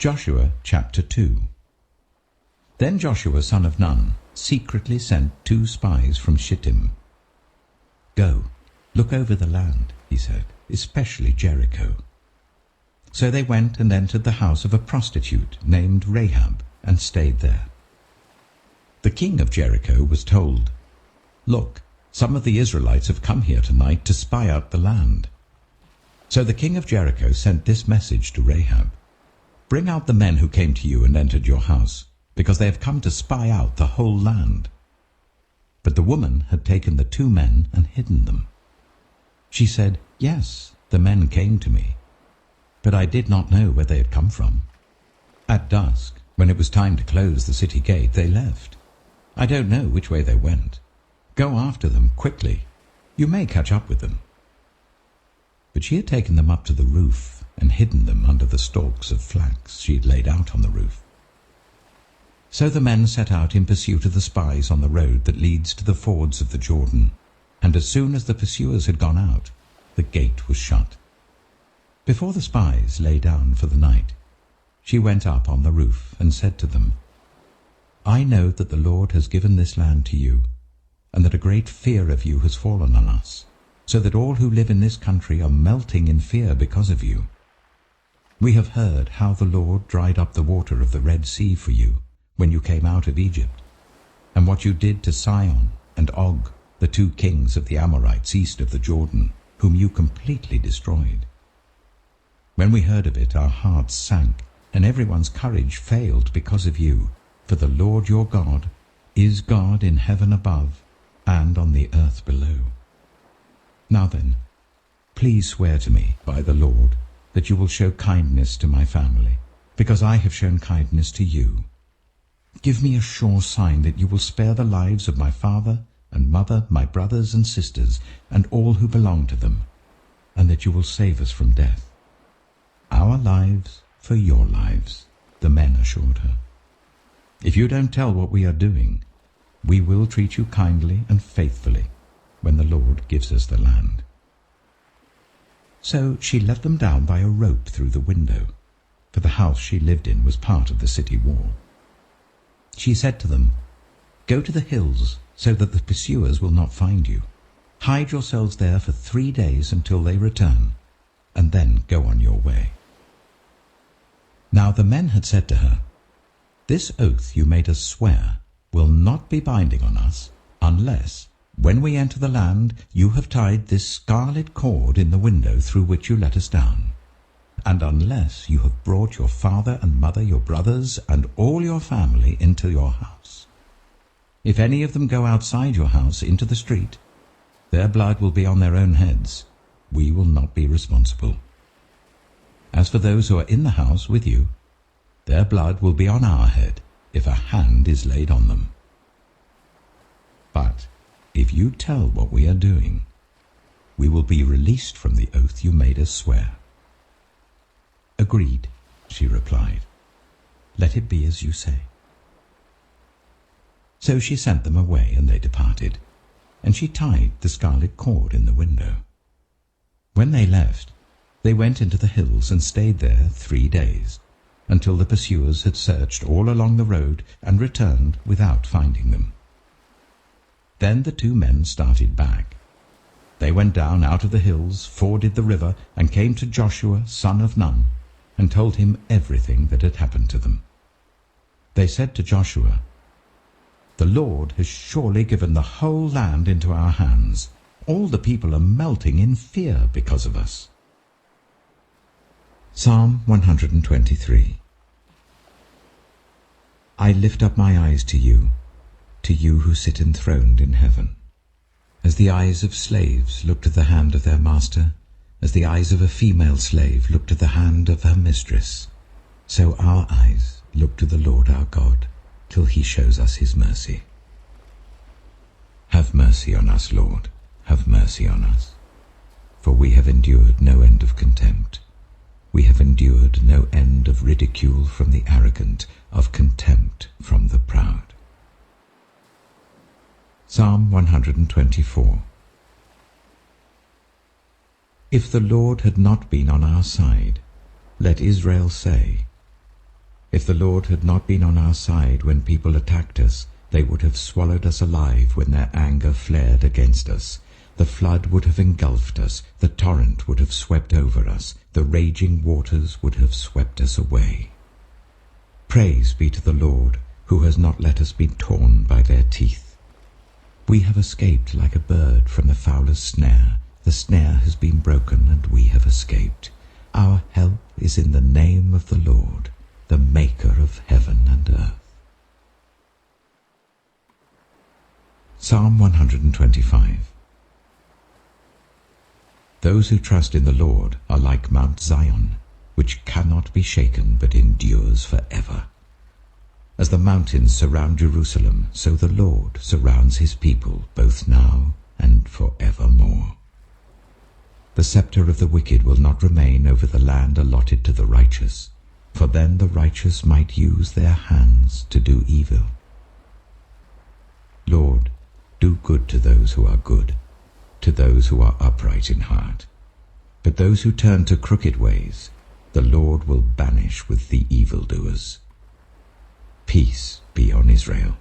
Joshua chapter 2. Then Joshua son of Nun secretly sent 2 spies from Shittim. "Go, look over the land," he said, "especially Jericho." So they went and entered the house of a prostitute named Rahab and stayed there. The king of Jericho was told, "Look, some of the Israelites have come here tonight to spy out the land." So the king of Jericho sent this message to Rahab, "Bring out the men who came to you and entered your house, because they have come to spy out the whole land." But the woman had taken the 2 men and hidden them. She said, "Yes, the men came to me, but I did not know where they had come from. At dusk, when it was time to close the city gate, they left. I don't know which way they went. Go after them quickly. You may catch up with them." But she had taken them up to the roof and hidden them under the stalks of flax she had laid out on the roof. So the men set out in pursuit of the spies on the road that leads to the fords of the Jordan, and as soon as the pursuers had gone out, the gate was shut. Before the spies lay down for the night, she went up on the roof and said to them, "I know that the Lord has given this land to you, and that a great fear of you has fallen on us, so that all who live in this country are melting in fear because of you. We have heard how the Lord dried up the water of the Red Sea for you when you came out of Egypt, and what you did to Sihon and Og, the 2 kings of the Amorites east of the Jordan, whom you completely destroyed. When we heard of it, our hearts sank, and everyone's courage failed because of you, for the Lord your God is God in heaven above and on the earth below. Now then, please swear to me by the Lord that you will show kindness to my family, because I have shown kindness to you. Give me a sure sign that you will spare the lives of my father and mother, my brothers and sisters, and all who belong to them, and that you will save us from death." "Our lives for your lives," the men assured her. "If you don't tell what we are doing, we will treat you kindly and faithfully when the Lord gives us the land." So she let them down by a rope through the window, for the house she lived in was part of the city wall. She said to them, "Go to the hills so that the pursuers will not find you. Hide yourselves there for 3 days until they return, and then go on your way." Now the men had said to her, "This oath you made us swear will not be binding on us unless, when we enter the land, you have tied this scarlet cord in the window through which you let us down, and unless you have brought your father and mother, your brothers, and all your family into your house. If any of them go outside your house into the street, their blood will be on their own heads. We will not be responsible. As for those who are in the house with you, their blood will be on our head if a hand is laid on them. But if you tell what we are doing, we will be released from the oath you made us swear." "Agreed," she replied. "Let it be as you say." So she sent them away, and they departed, and she tied the scarlet cord in the window. When they left, they went into the hills and stayed there 3 days, until the pursuers had searched all along the road and returned without finding them. Then the 2 men started back. They went down out of the hills, forded the river, and came to Joshua son of Nun, and told him everything that had happened to them. They said to Joshua, "The Lord has surely given the whole land into our hands. All the people are melting in fear because of us." Psalm 123. I lift up my eyes to you who sit enthroned in heaven. As the eyes of slaves look to the hand of their master, as the eyes of a female slave look to the hand of her mistress, so our eyes look to the Lord our God, till he shows us his mercy. Have mercy on us, Lord, have mercy on us. For we have endured no end of contempt. We have endured no end of ridicule from the arrogant, of contempt from the proud. Psalm 124. If the Lord had not been on our side, let Israel say, If the Lord had not been on our side when people attacked us, they would have swallowed us alive when their anger flared against us. The flood would have engulfed us, the torrent would have swept over us, the raging waters would have swept us away. Praise be to the Lord, who has not let us be torn by their teeth. We have escaped like a bird from the fowler's snare. The snare has been broken, and we have escaped. Our help is in the name of the Lord, the Maker of heaven and earth. Psalm 125. Those who trust in the Lord are like Mount Zion, which cannot be shaken but endures forever. As the mountains surround Jerusalem, so the Lord surrounds his people, both now and forevermore. The scepter of the wicked will not remain over the land allotted to the righteous, for then the righteous might use their hands to do evil. Lord, do good to those who are good, to those who are upright in heart. But those who turn to crooked ways, the Lord will banish with the evildoers. Peace be on Israel.